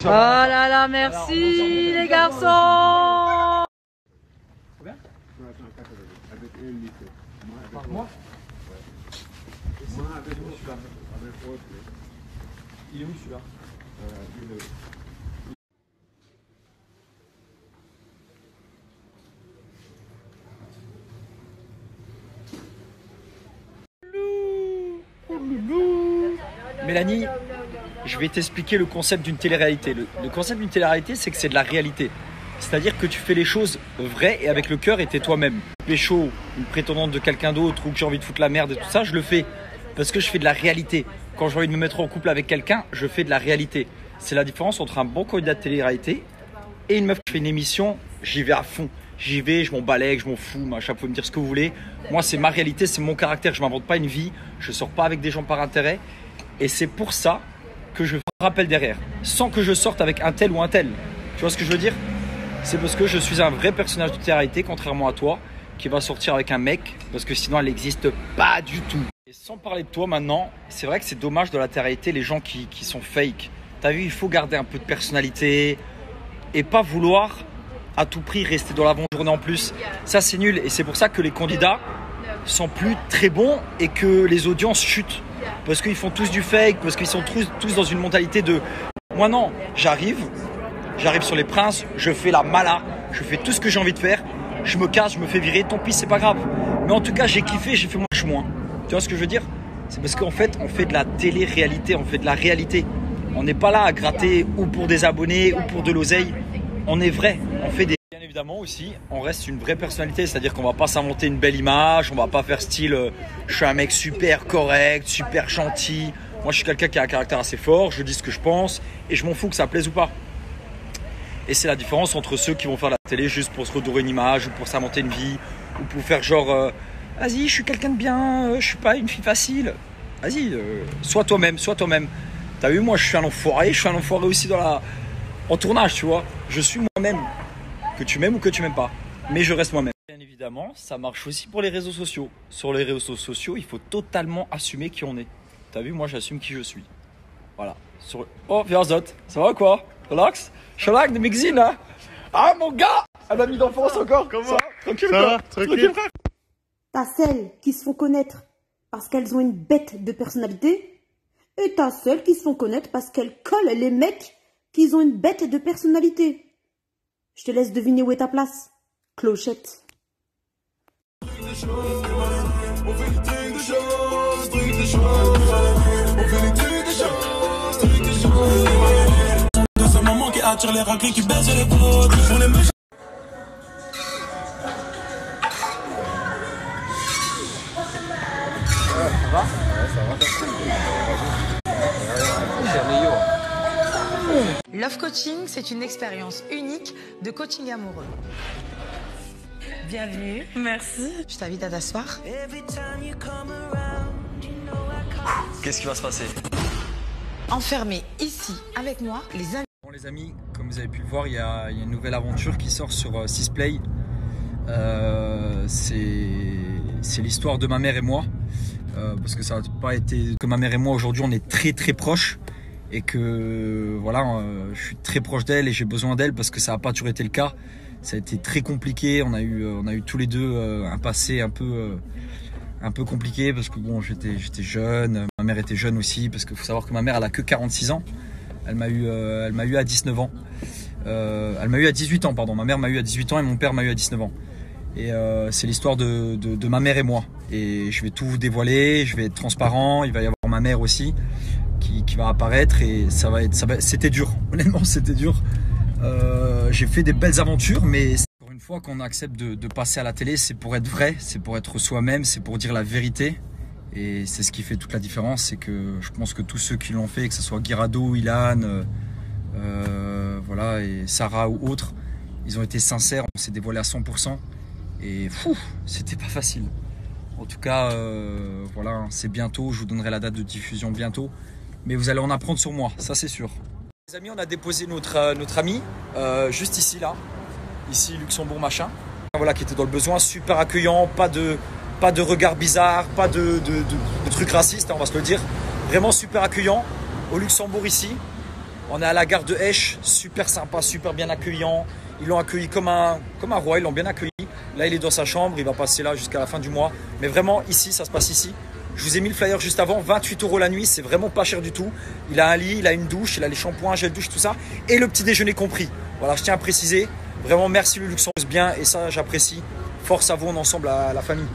Oh là là, merci les garçons. Combien? Par mois? Il est où celui-là? Mélanie, je vais t'expliquer le concept d'une télé-réalité. Le concept d'une télé-réalité, c'est que c'est de la réalité. C'est-à-dire que tu fais les choses vraies et avec le cœur et t'es toi-même. Pécho, une prétendante de quelqu'un d'autre ou que j'ai envie de foutre la merde et tout ça, je le fais parce que je fais de la réalité. Quand j'ai envie de me mettre en couple avec quelqu'un, je fais de la réalité. C'est la différence entre un bon candidat de télé-réalité et une meuf qui fait une émission, j'y vais à fond. J'y vais, je m'en balèque, je m'en fous, machin, vous pouvez me dire ce que vous voulez. Moi, c'est ma réalité, c'est mon caractère, je m'invente pas une vie, je sors pas avec des gens par intérêt. Et c'est pour ça que je rappelle derrière, sans que je sorte avec un tel ou un tel. Tu vois ce que je veux dire? C'est parce que je suis un vrai personnage de télé-réalité, contrairement à toi, qui va sortir avec un mec, parce que sinon elle n'existe pas du tout. Et sans parler de toi maintenant, c'est vrai que c'est dommage de la télé-réalité, les gens qui sont fake. T'as vu, il faut garder un peu de personnalité et pas vouloir à tout prix rester dans l'avant-journée en plus. Ça c'est nul et c'est pour ça que les candidats sont plus très bons et que les audiences chutent. Parce qu'ils font tous du fake, parce qu'ils sont tous dans une mentalité de... Moi non, j'arrive sur les princes, je fais la mala, je fais tout ce que j'ai envie de faire, je me casse, je me fais virer, tant pis c'est pas grave. Mais en tout cas j'ai kiffé, j'ai fait moins. Tu vois ce que je veux dire? C'est parce qu'en fait on fait de la télé-réalité, on fait de la réalité. On n'est pas là à gratter ou pour des abonnés ou pour de l'oseille. On est vrai, on fait des... Bien évidemment aussi, on reste une vraie personnalité, c'est-à-dire qu'on va pas s'inventer une belle image, on va pas faire style je suis un mec super correct, super gentil. Moi je suis quelqu'un qui a un caractère assez fort, je dis ce que je pense et je m'en fous que ça plaise ou pas. Et c'est la différence entre ceux qui vont faire la télé juste pour se redorer une image ou pour s'inventer une vie ou pour faire genre vas-y je suis quelqu'un de bien, je suis pas une fille facile. Vas-y, sois toi-même, sois toi-même. T'as vu, moi je suis un enfoiré aussi en tournage, tu vois. Je suis moi-même, que tu m'aimes ou que tu m'aimes pas, mais je reste moi-même. Bien évidemment, ça marche aussi pour les réseaux sociaux. Sur les réseaux sociaux, il faut totalement assumer qui on est. T'as vu, moi j'assume qui je suis. Voilà. Oh, Verzot, ça va quoi? Relax? Shellac de Mixine, hein? Ah mon gars! Un ami d'enfance encore? Comment? Ça va? Tranquille ça va? Tranquille frère? T'as celles qui se font connaître parce qu'elles ont une bête de personnalité, et t'as celles qui se font connaître parce qu'elles collent les mecs qui ont une bête de personnalité. Je te laisse deviner où est ta place, clochette. Attire les raclés qui baissent les potes pour les méchants. Ça va? Ouais, ça va. Love Coaching, c'est une expérience unique de coaching amoureux. Bienvenue. Merci. Je t'invite à t'asseoir. Qu'est-ce qui va se passer? Enfermé ici avec moi, les amis. Bon les amis, comme vous avez pu le voir, il y a une nouvelle aventure qui sort sur Sisplay. C'est l'histoire de ma mère et moi. Parce que ça n'a pas été que ma mère et moi aujourd'hui on est très très proches et que voilà je suis très proche d'elle et j'ai besoin d'elle parce que ça n'a pas toujours été le cas. Ça a été très compliqué, on a eu tous les deux un passé un peu compliqué parce que bon j'étais jeune, ma mère était jeune aussi parce qu'il faut savoir que ma mère elle a que 46 ans. Elle m'a eu à 19 ans. Elle m'a eu à 18 ans pardon, ma mère m'a eu à 18 ans et mon père m'a eu à 19 ans. Et c'est l'histoire de ma mère et moi. Et je vais tout vous dévoiler, je vais être transparent. Il va y avoir ma mère aussi qui va apparaître et c'était dur. Honnêtement, c'était dur. J'ai fait des belles aventures, mais pour une fois qu'on accepte de passer à la télé, c'est pour être vrai, c'est pour être soi-même, c'est pour dire la vérité. Et c'est ce qui fait toute la différence. C'est que je pense que tous ceux qui l'ont fait, que ce soit Guirado, Ilan, voilà, et Sarah ou autres, ils ont été sincères. On s'est dévoilé à 100%. Et fou, c'était pas facile. En tout cas, voilà, c'est bientôt. Je vous donnerai la date de diffusion bientôt. Mais vous allez en apprendre sur moi, ça c'est sûr. Les amis, on a déposé notre ami juste ici, là. Ici, Luxembourg, machin. Voilà, qui était dans le besoin, super accueillant, pas de regard bizarre, pas de trucs racistes, on va se le dire. Vraiment super accueillant au Luxembourg ici. On est à la gare de Esch, super sympa, super bien accueillant. Ils l'ont accueilli comme un roi, ils l'ont bien accueilli. Là, il est dans sa chambre, il va passer là jusqu'à la fin du mois. Mais vraiment, ici, ça se passe ici. Je vous ai mis le flyer juste avant, 28 € la nuit, c'est vraiment pas cher du tout. Il a un lit, il a une douche, il a les shampoings, gel douche, tout ça. Et le petit déjeuner compris. Voilà, je tiens à préciser. Vraiment, merci le Luxembourg, bien. Et ça, j'apprécie. Force à vous, on est ensemble à la famille.